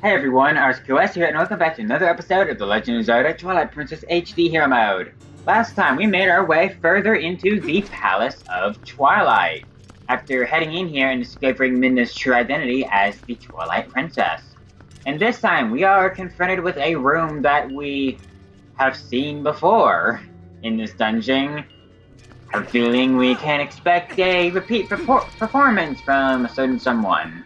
Hey everyone, RSQS here, and welcome back to another episode of The Legend of Zelda Twilight Princess HD Hero Mode. Last time, we made our way further into the Palace of Twilight, after heading in here and discovering Midna's true identity as the Twilight Princess. And this time, we are confronted with a room that we have seen before in this dungeon. I'm feeling we can expect a repeat performance from a certain someone.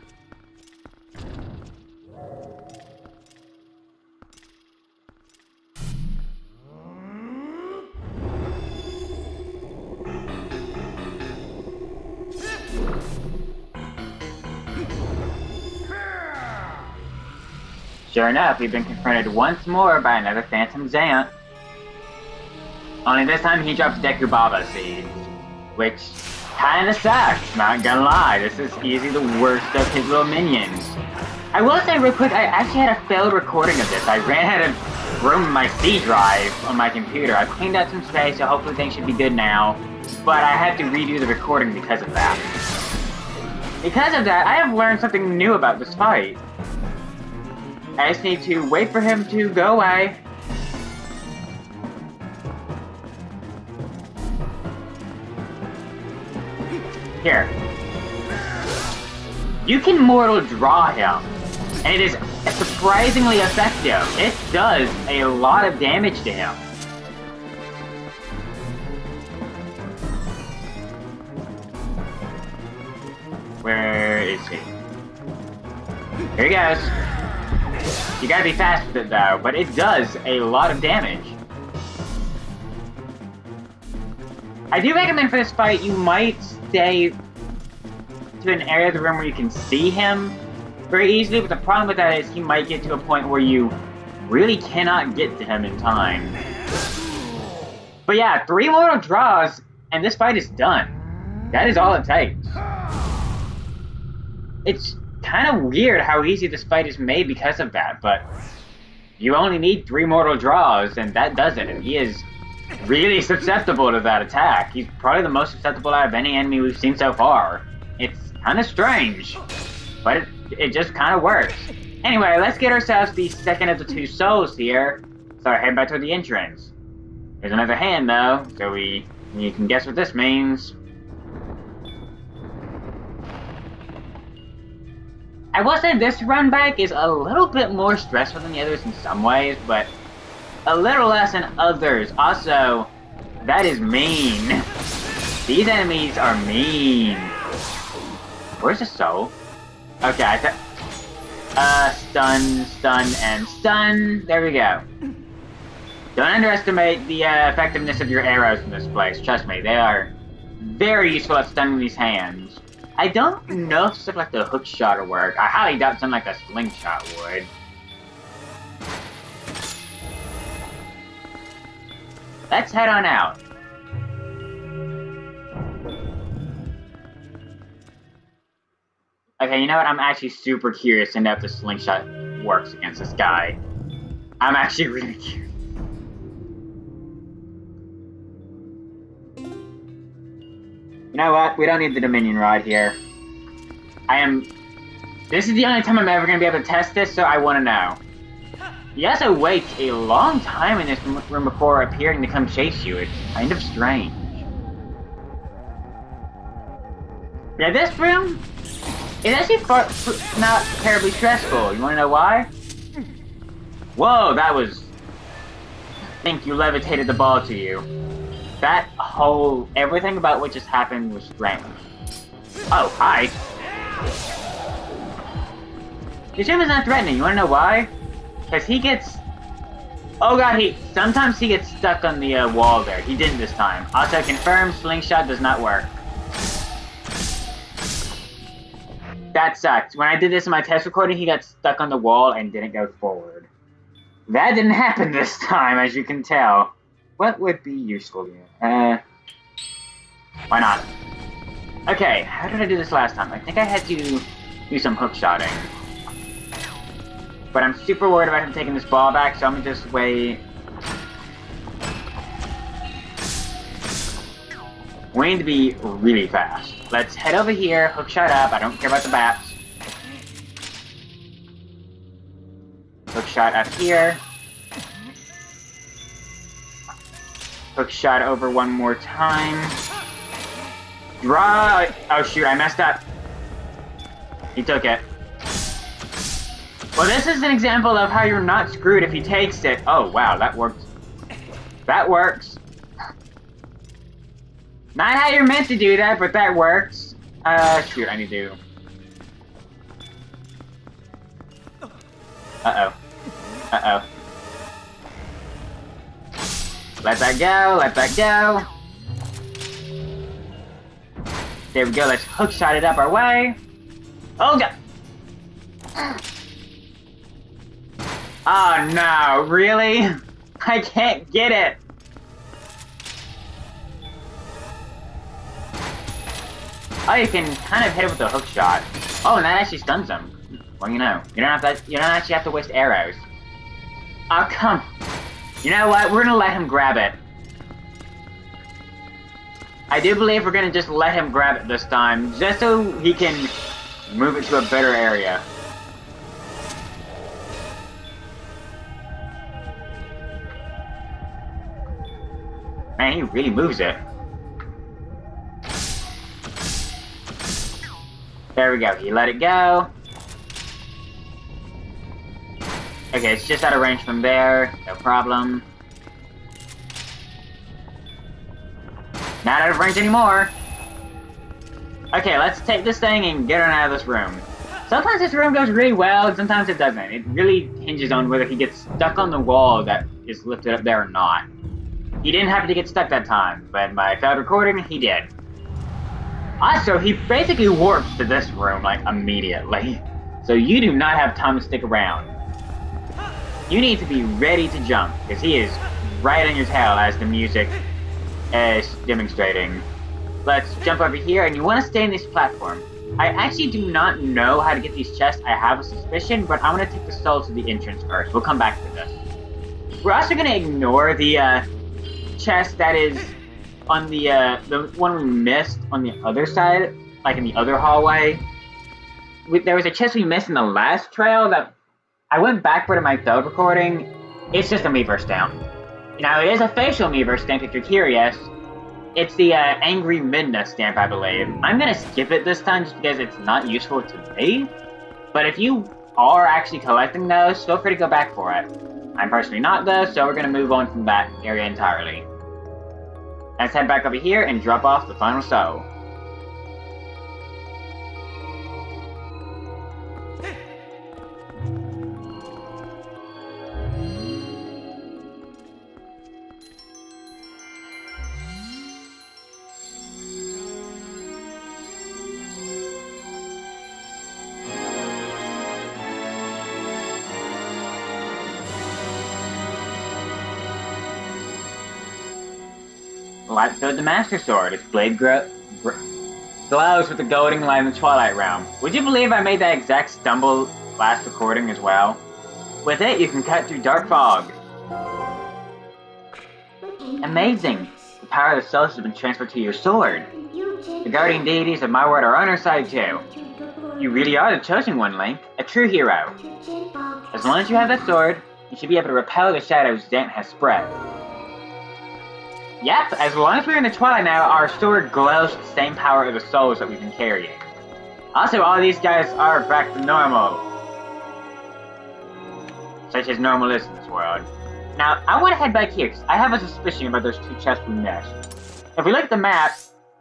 Sure enough, we've been confronted once more by another Phantom Zant. Only this time he drops Deku Baba seeds, which kinda sucks, not gonna lie. This is easily the worst of his little minions. I will say real quick, I actually had a failed recording of this. I ran out of room in my C drive on my computer. I cleaned out some space, so hopefully things should be good now. But I had to redo the recording because of that. Because of that, I have learned something new about this fight. I just need to wait for him to go away. Here. You can mortal draw him, and it is surprisingly effective. It does a lot of damage to him. Where is he? Here he goes. You gotta be fast with it though, but it does a lot of damage. I do recommend for this fight you might stay to an area of the room where you can see him very easily, but the problem with that is he might get to a point where you really cannot get to him in time. But yeah, 3 mortal draws, and this fight is done. That is all it takes. It's kind of weird how easy this fight is made because of that, but you only need 3 mortal draws, and that does it, and he is really susceptible to that attack. He's probably the most susceptible out of any enemy we've seen so far. It's kind of strange, but it just kind of works. Anyway, let's get ourselves the second of the 2 souls here. So head back to the entrance. There's another hand though, so you can guess what this means. I will say this run back is a little bit more stressful than the others in some ways, but a little less in others. Also, that is mean. These enemies are mean. Where's the soul? Okay, stun, and stun. There we go. Don't underestimate the effectiveness of your arrows in this place. Trust me, they are very useful at stunning these hands. I don't know if stuff like the hook shot will work. I highly doubt something like a slingshot would. Let's head on out. Okay, you know what? I'm actually super curious to know if the slingshot works against this guy. I'm actually really curious. You know what? We don't need the Dominion Rod here. This is the only time I'm ever going to be able to test this, so I want to know. You also wait a long time in this room before appearing to come chase you. It's kind of strange. Yeah, this room is actually not terribly stressful. You want to know why? Whoa, that was... I think you levitated the ball to you. That whole... everything about what just happened was strange. Oh, hi. This room is not threatening. You want to know why? Because he gets... oh god, sometimes he gets stuck on the wall there. He didn't this time. Also confirmed, slingshot does not work. That sucks. When I did this in my test recording, he got stuck on the wall and didn't go forward. That didn't happen this time, as you can tell. What would be useful here? Why not? Okay, how did I do this last time? I think I had to do some hook shotting. But I'm super worried about him taking this ball back, so I'm gonna just wait. We need to be really fast. Let's head over here, hook shot up. I don't care about the bats. Hook shot up here. Hook shot over one more time. Draw! Oh shoot, I messed up. He took it. Well, this is an example of how you're not screwed if he takes it. Oh wow, that worked. That works. Not how you're meant to do that, but that works. Shoot, I need to... Uh-oh. Uh-oh. Let that go, let that go. There we go, let's hook shot it up our way. Oh god! Oh no, really? I can't get it! Oh, you can kind of hit it with a hook shot. Oh, and that actually stuns him. Well, you know, you don't actually have to waste arrows. Oh, come. You know what? We're gonna let him grab it. I do believe we're gonna just let him grab it this time, just so he can move it to a better area. Man, he really moves it. There we go, he let it go. Okay, it's just out of range from there, no problem. Not out of range anymore. Okay, let's take this thing and get it out of this room. Sometimes this room goes really well, and sometimes it doesn't. It really hinges on whether he gets stuck on the wall that is lifted up there or not. He didn't happen to get stuck that time, but in my failed recording, he did. Also, he basically warps to this room, like, immediately. So you do not have time to stick around. You need to be ready to jump, because he is right on your tail as the music is demonstrating. Let's jump over here, and you want to stay in this platform. I actually do not know how to get these chests. I have a suspicion, but I'm going to take the soul to the entrance first. We'll come back to this. We're also going to ignore the chest that is on the one we missed on the other side, like in the other hallway. There was a chest we missed in the last trail that I went backward in my failed recording. It's just a Meaver stamp. Now, it is a facial Meaver stamp if you're curious. It's the Angry Midna stamp, I believe. I'm gonna skip it this time just because it's not useful to me. But if you are actually collecting those, feel free to go back for it. I'm personally not though, so we're gonna move on from that area entirely. Let's head back over here and drop off the final soul. Light filled the Master Sword. Its blade glows with the golden light in the Twilight realm. Would you believe I made that exact stumble last recording as well? With it, you can cut through dark fog. Amazing! The power of the souls has been transferred to your sword. The guardian deities of my world are on our side too. You really are the chosen one, Link. A true hero. As long as you have that sword, you should be able to repel the shadows Zant has spread. Yep, as long as we're in the Twilight now, our sword glows with the same power of the souls that we've been carrying. Also, all these guys are back to normal. Such as normal is in this world. Now, I want to head back here, because I have a suspicion about those two chests we missed. If we look at the map,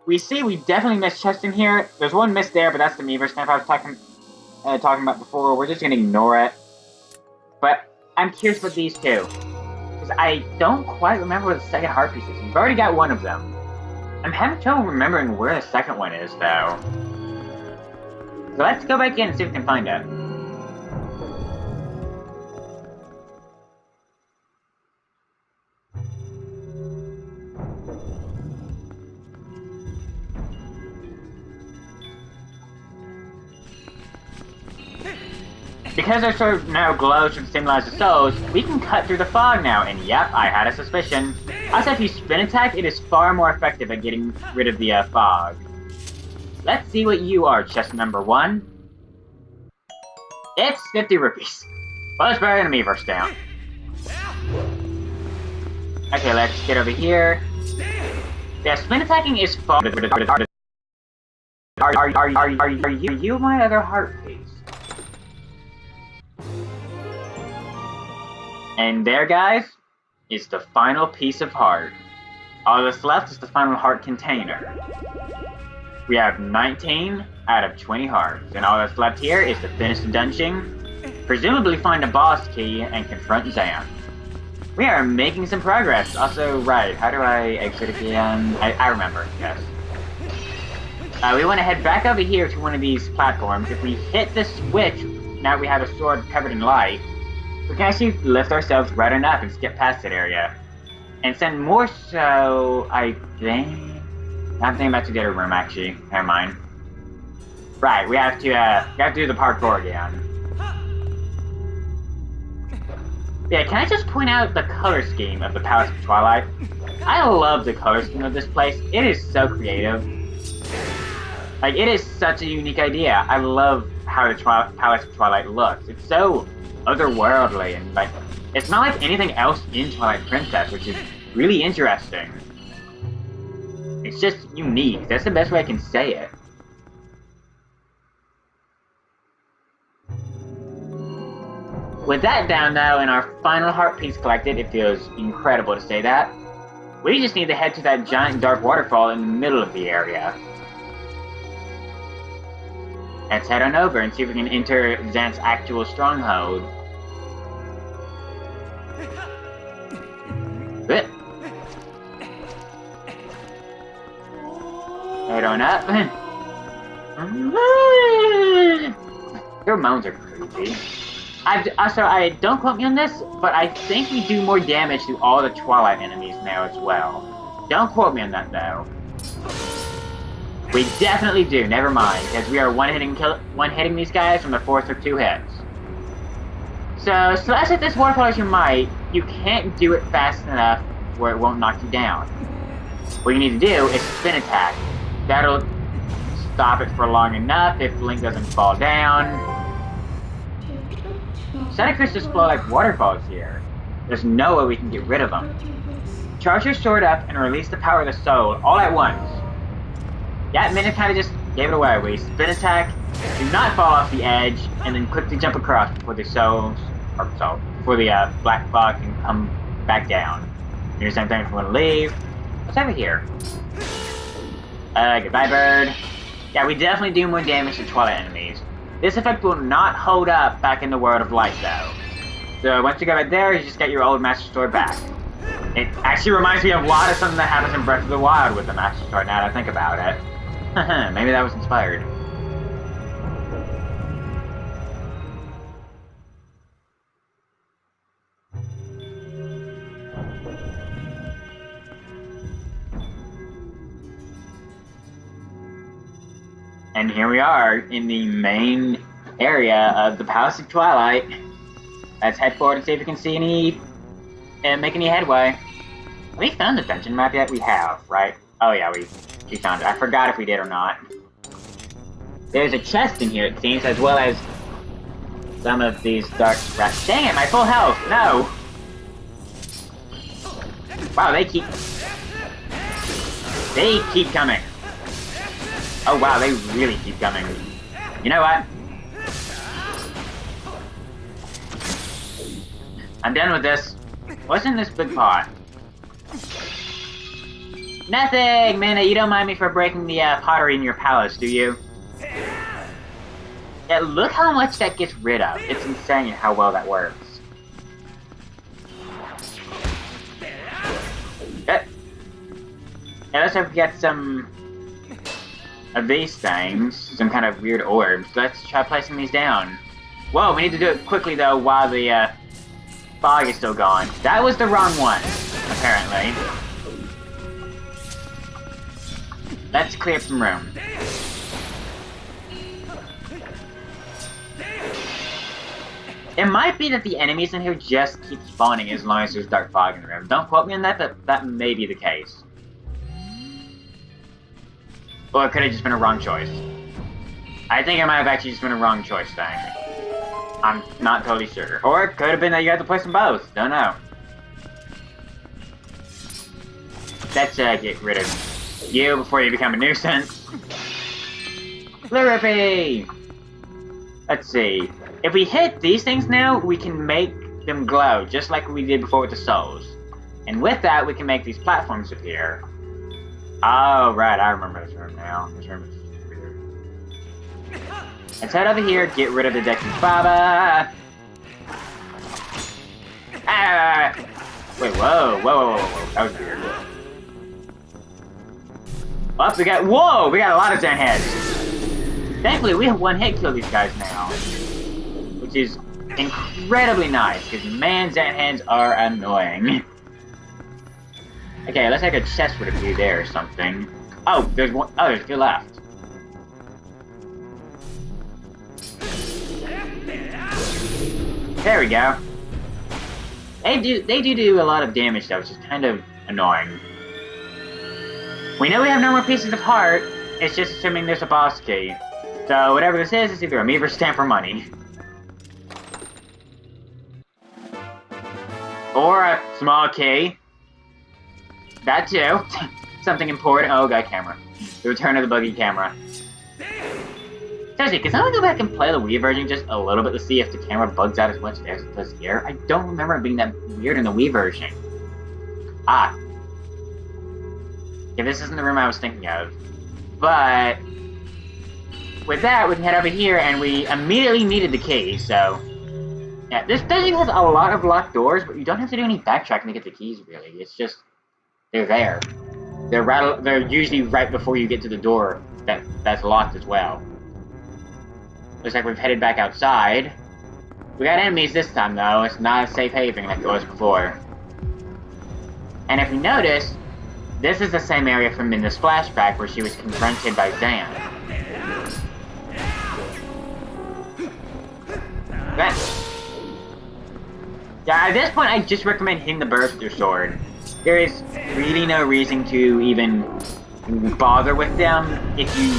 we see we definitely missed chests in here. There's one missed there, but that's the Meaver stamp I was talking about before. We're just going to ignore it. But I'm curious about these two. I don't quite remember where the second heart piece is. We've already got one of them. I'm having trouble remembering where the second one is, though. So let's go back in and see if we can find it. Because our sword now glows with the same light as the souls, we can cut through the fog now, and yep, I had a suspicion. Also, if you spin attack, it is far more effective at getting rid of the fog. Let's see what you are, chest number 1. It's 50 rupees. Well, let's bury enemy first down. Okay, let's get over here. Yeah, spin attacking is fun. Are you my other heart piece? And there, guys, is the final piece of heart. All that's left is the final heart container. We have 19 out of 20 hearts, and all that's left here is to finish the dungeon, presumably find a boss key, and confront Zan. We are making some progress. Also, right, how do I exit again? I remember, yes. We want to head back over here to one of these platforms. If we hit the switch, now we have a sword covered in light, we can actually lift ourselves right enough and skip past that area. And send more so, I think... I'm thinking about the other room, actually. Never mind. Right, we have to do the parkour again. Yeah, can I just point out the color scheme of the Palace of Twilight? I love the color scheme of this place. It is so creative. Like, it is such a unique idea. I love how the Palace of Twilight looks. It's so otherworldly, and like, it's not like anything else in Twilight Princess, which is really interesting. It's just unique. That's the best way I can say it. With that down, though, and our final heart piece collected, it feels incredible to say that. We just need to head to that giant dark waterfall in the middle of the area. Let's head on over and see if we can enter Zant's actual stronghold. Good. Head on up. Your moans are creepy. I don't quote me on this, but I think we do more damage to all the Twilight enemies now as well. Don't quote me on that though. We definitely do, never mind, because we are one-hitting these guys from the fourth of 2 hits. So slash at this waterfall as you might, you can't do it fast enough where it won't knock you down. What you need to do is spin attack. That'll stop it for long enough if Link doesn't fall down. Santa Cruz just flow like waterfalls here. There's no way we can get rid of them. Charge your sword up and release the power of the soul all at once. Yeah, Minute kind of just gave it away. We spin attack, do not fall off the edge, and then quickly jump across before the before the black fog can come back down. Do the same thing if we want to leave. What's over here? Goodbye, bird. Yeah, we definitely do more damage to Twilight enemies. This effect will not hold up back in the World of Light, though. So once you go back there, you just get your old Master Sword back. It actually reminds me of a lot of something that happens in Breath of the Wild with the Master Sword, now that I think about it. Maybe that was inspired. And here we are in the main area of the Palace of Twilight. Let's head forward and see if we can see make any headway. Have we found the dungeon map yet? We have, right? Oh yeah, we found it. I forgot if we did or not. There's a chest in here, it seems, as well as some of these dark rats. Dang it, my full health! No! Wow, they keep coming. Oh wow, they really keep coming. You know what? I'm done with this. What's in this big pot? Nothing! Mana, you don't mind me for breaking the pottery in your palace, do you? Yeah, look how much that gets rid of. It's insane how well that works. Good. Now let's hope we get some of these things. Some kind of weird orbs. Let's try placing these down. Whoa, we need to do it quickly though while the fog is still gone. That was the wrong one, apparently. Let's clear up some room. It might be that the enemies in here just keep spawning as long as there's dark fog in the room. Don't quote me on that, but that may be the case. Or it could have just been a wrong choice. I think it might have actually just been a wrong choice thing. I'm not totally sure. Or it could have been that you had to place them both. Don't know. Let's get rid of you before you become a nuisance. Slurpee! Let's see. If we hit these things now, we can make them glow, just like we did before with the souls. And with that, we can make these platforms appear. Oh, right, I remember this room now. This room is weird. Let's head over here, get rid of the Deku Baba. Ah! Wait, whoa. That was weird. Oh, we got a lot of Zen heads. Thankfully, we have one hit kill these guys now. Which is incredibly nice, because man, Zen heads are annoying. Okay, let's take a chest with a few there or something. Oh, there's one. Oh, there's two left. There we go. They do a lot of damage though, which is kind of annoying. We know we have no more pieces of heart. It's just assuming there's a boss key. So whatever this is, it's either a meaver stamp or money. Or a small key. That too. Something important. Oh, got camera. The return of the buggy camera. Seriously, can someone go back and play the Wii version just a little bit to see if the camera bugs out as much as it does here? I don't remember it being that weird in the Wii version. Ah. Yeah, this isn't the room I was thinking of. But with that, we can head over here, and we immediately needed the key, so... Yeah, this dungeon has a lot of locked doors, but you don't have to do any backtracking to get the keys, really. It's just... they're there. They're usually right before you get to the door that's locked as well. Looks like we've headed back outside. We got enemies this time, though. It's not a safe haven like it was before. And if you notice, this is the same area from in this flashback where she was confronted by Zan. Yeah, at this point, I just recommend hitting the birds with your sword. There is really no reason to even bother with them if you,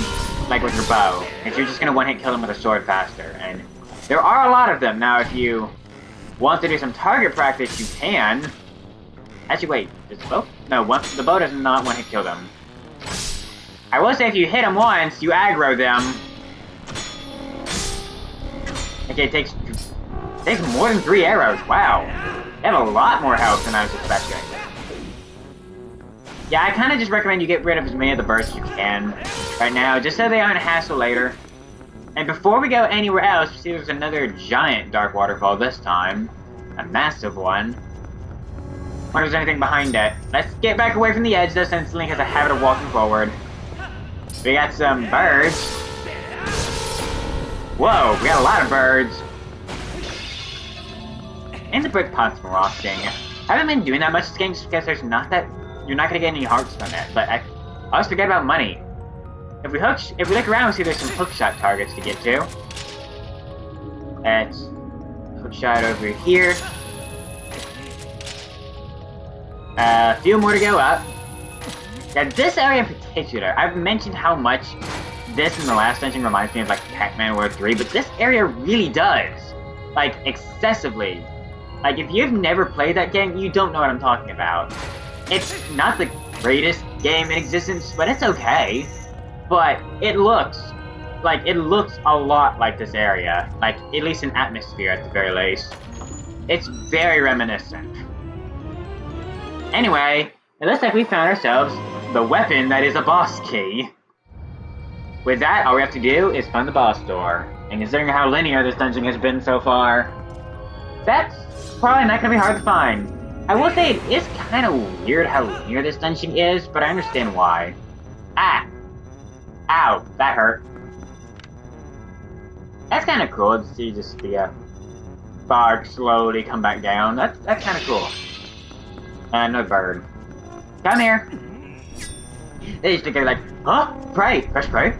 like with your bow. If you're just gonna one-hit kill them with a sword faster. And there are a lot of them. Now, if you want to do some target practice, you can. Actually, wait, does the bow? No, the bow does not one-hit kill them. I will say if you hit them once, you aggro them. Okay, it takes more than 3 arrows. Wow. They have a lot more health than I was expecting. Yeah, I kind of just recommend you get rid of as many of the bursts as you can right now, just so they aren't a hassle later. And before we go anywhere else, we see there's another giant dark waterfall this time. A massive one. Wonder if there's anything behind it. Let's get back away from the edge, though, since Link has a habit of walking forward. We got some birds. Whoa, we got a lot of birds. And the brick pots from rocking. I haven't been doing that much this game just because there's not that... You're not gonna get any hearts from it, but I always forget about money. If we look around, we see there's some hookshot targets to get to. Let's hookshot over here. A few more to go up. Yeah, this area in particular, I've mentioned how much this in the last dungeon reminds me of like Pac-Man World 3, but this area really does. Like, excessively. Like, if you've never played that game, you don't know what I'm talking about. It's not the greatest game in existence, but it's okay. But it looks a lot like this area. Like, at least in atmosphere at the very least. It's very reminiscent. Anyway, it looks like we found ourselves the weapon that is a boss key. With that, all we have to do is find the boss door. And considering how linear this dungeon has been so far, that's probably not going to be hard to find. I will say it is kind of weird how linear this dungeon is, but I understand why. Ah! Ow, that hurt. That's kind of cool to see just the bark slowly come back down. That's kind of cool. And no bird. Come here. They used to go like, huh? Pray, press pray.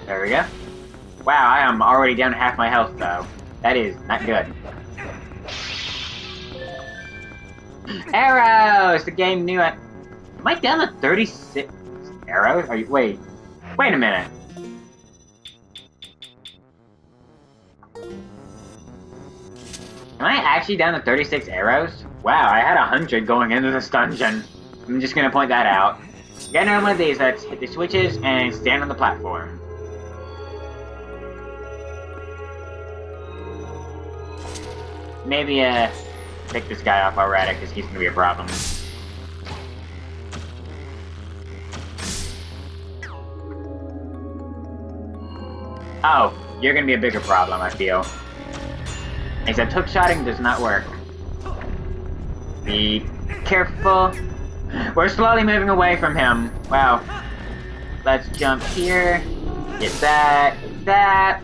There we go. Wow, I am already down half my health though. That is not good. Arrows! The game knew it. Am I down to 36 arrows? Are you, wait a minute. Am I actually down to 36 arrows? Wow, I had 100 going into this dungeon. I'm just gonna point that out. Get another one of these, let's hit the switches and stand on the platform. Maybe, pick this guy off already, because he's gonna be a problem. Oh, you're gonna be a bigger problem, I feel. Except hookshotting does not work. Be careful. We're slowly moving away from him. Wow. Let's jump here. Get that,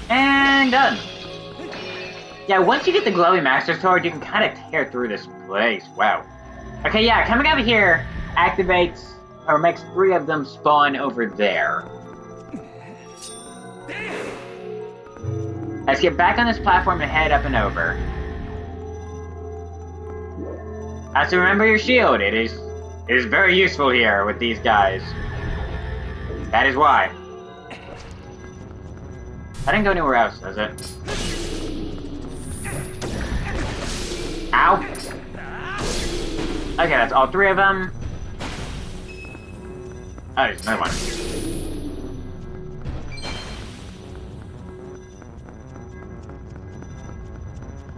and done. Yeah, once you get the glowing Master Sword, you can kind of tear through this place. Wow. Okay, yeah, coming over here activates, or makes 3 of them spawn over there. Let's get back on this platform and head up and over. Also remember your shield, it is very useful here with these guys. That is why. I didn't go anywhere else, does it? Ow! Okay, that's all 3 of them. Oh, there's another one.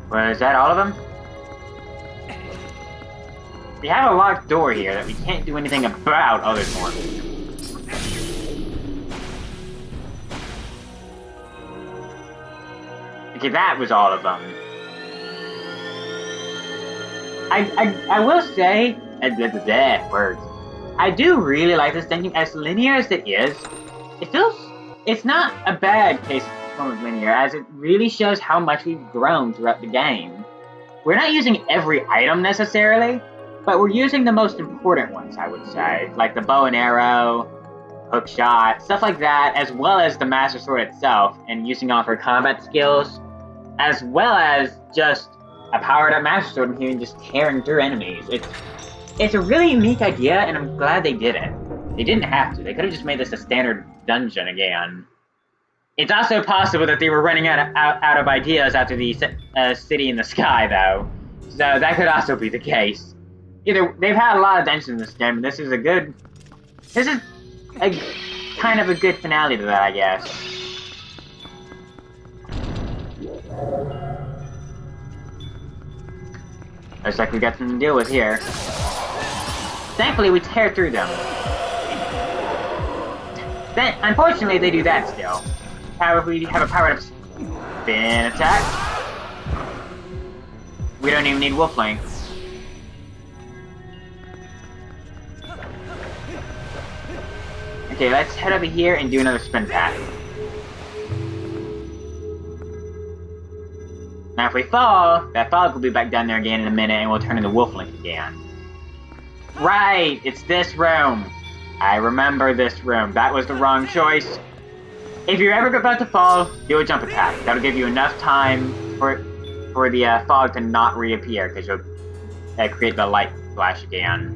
Well, is that all of them? We have a locked door here that we can't do anything about. Oh, there's more. Okay, that was all of them. I will say, words. I do really like this dungeon. As linear as it is, it's not a bad case of linear, as it really shows how much we've grown throughout the game. We're not using every item necessarily, but we're using the most important ones, I would say. Like the bow and arrow, hook shot, stuff like that, as well as the Master Sword itself, and using off her combat skills, as well as just a powered up Master Sword in here and just tearing through enemies. It's a really unique idea, and I'm glad they did it. They didn't have to. They could have just made this a standard dungeon again. It's also possible that they were running out of ideas after the City in the Sky, though. So that could also be the case. Either they've had a lot of dungeons in this game, and this is a kind of a good finale to that, I guess. Looks like we got something to deal with here. Thankfully, we tear through them. Then, unfortunately, they do that still. However, we have a powered up spin attack. We don't even need Wolf Link. Okay, let's head over here and do another spin attack. Now if we fall, that fog will be back down there again in a minute and we'll turn into Wolf Link again. Right, it's this room. I remember this room. That was the wrong choice. If you're ever about to fall, do a jump attack. That'll give you enough time for the fog to not reappear, because you'll create the light flash again.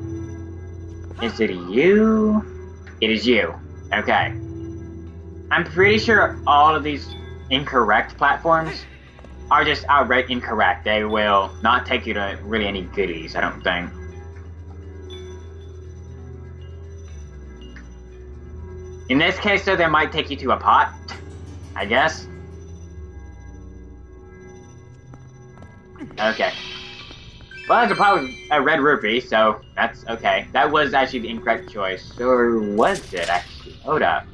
Is it you? It is you. Okay. I'm pretty sure all of these incorrect platforms are just outright incorrect. They will not take you to really any goodies, I don't think. In this case, though, they might take you to a pot, I guess. Okay. Well, there's a pot with a red rupee, so that's okay. That was actually the incorrect choice. Or was it, actually? Hold up.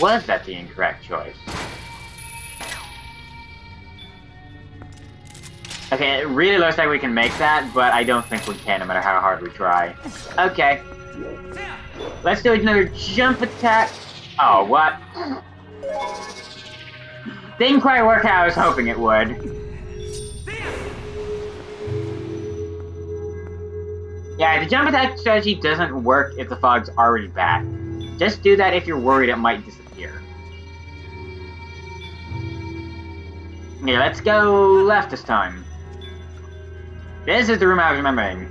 Was that the incorrect choice? Okay, it really looks like we can make that, but I don't think we can, no matter how hard we try. Okay. Let's do another jump attack. Oh, what? Didn't quite work how I was hoping it would. Yeah, the jump attack strategy doesn't work if the fog's already back. Just do that if you're worried it might disappear. Okay, let's go left this time. This is the room I was remembering.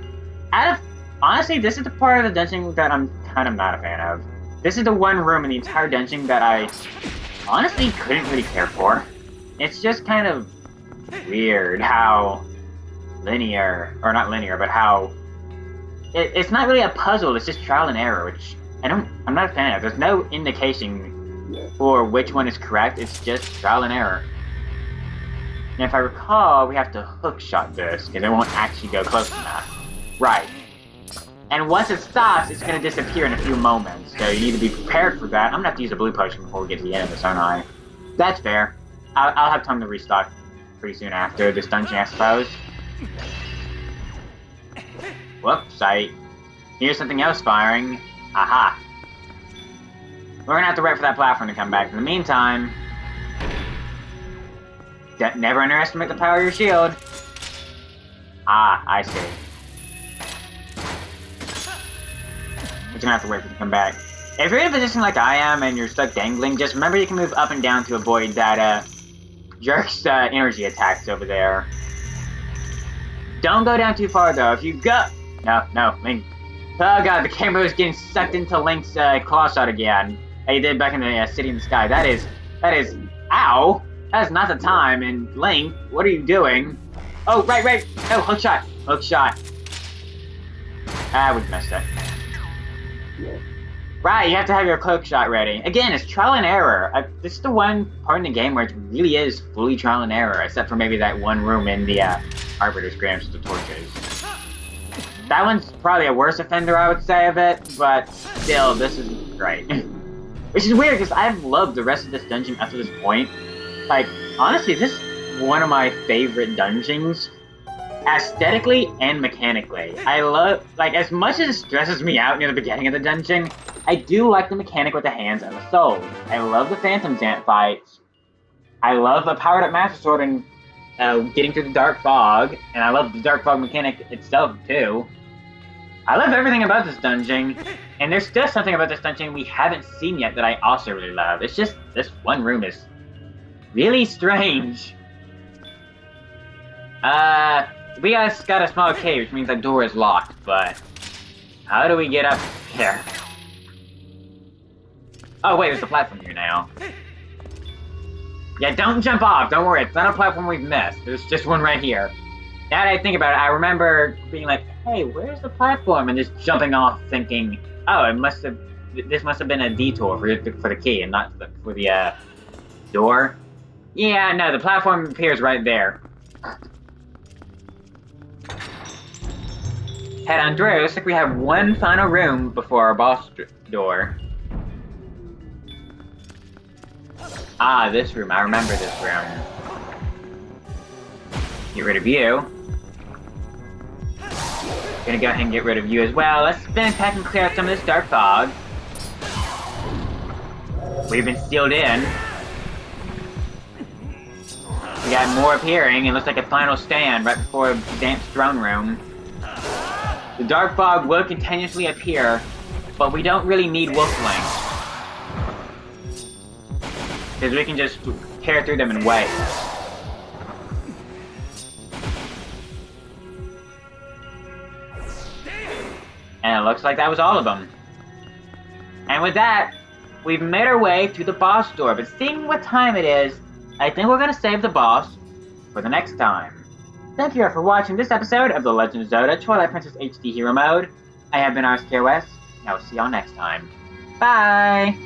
Honestly, this is the part of the dungeon that I'm kind of not a fan of. This is the one room in the entire dungeon that I honestly couldn't really care for. It's just kind of weird how linear, or not linear, but how it's not really a puzzle, it's just trial and error, which I'm not a fan of. There's no indication for which one is correct, it's just trial and error. And if I recall, we have to hookshot this, because it won't actually go close enough. Right. And once it stops, it's going to disappear in a few moments, so you need to be prepared for that. I'm going to have to use a blue potion before we get to the end of this, aren't I? That's fair. I'll have time to restock pretty soon after this dungeon, I suppose. Whoops, I hear something else firing. Aha. We're gonna have to wait for that platform to come back. In the meantime, never underestimate the power of your shield. Ah, I see. We're gonna have to wait for it to come back. If you're in a position like I am and you're stuck dangling, just remember you can move up and down to avoid that, jerk's energy attacks over there. Don't go down too far though. If you go... No, Link. Oh god, the camera is getting sucked into Link's claw shot again. He did back in the City in the Sky. That is... Ow! That is not the time, and Link, what are you doing? Oh, right! Oh, hookshot. Ah, we messed up. Right, you have to have your cloak shot ready. Again, it's trial and error. This is the one part in the game where it really is fully trial and error, except for maybe that one room in the Arbiter's Grams with the torches. That one's probably a worse offender, I would say, of it, but still, this is great. Which is weird, because I've loved the rest of this dungeon up to this point. Like, honestly, this is one of my favorite dungeons. Aesthetically and mechanically. I love, like, as much as it stresses me out near the beginning of the dungeon, I do like the mechanic with the hands and the souls. I love the Phantom Zant fights. I love the powered up Master Sword and getting through the Dark Fog, and I love the Dark Fog mechanic itself, too. I love everything about this dungeon, and there's still something about this dungeon we haven't seen yet that I also really love. It's just, this one room is really strange. We guys got a small cave, which means that door is locked, but how do we get up here? Oh wait, there's a platform here now. Yeah, don't jump off, don't worry, it's not a platform we've missed. There's just one right here. Now that I think about it, I remember being like, hey, where's the platform? And just jumping off thinking, oh, this must have been a detour for the key and not for the door. Yeah, no, the platform appears right there. Head on through. Looks like we have one final room before our boss door. Ah, this room. I remember this room. Get rid of you. Gonna go ahead and get rid of you as well. Let's spin and pack and clear out some of this Dark Fog. We've been sealed in. We got more appearing. It looks like a final stand right before Zamp's throne room. The Dark Fog will continuously appear, but we don't really need Wolflings. Because we can just tear through them in waves. And it looks like that was all of them. And with that, we've made our way to the boss door, but seeing what time it is, I think we're gonna save the boss for the next time. Thank you all for watching this episode of The Legend of Zelda Twilight Princess HD Hero Mode. I have been RSKOS, and I will see y'all next time. Bye!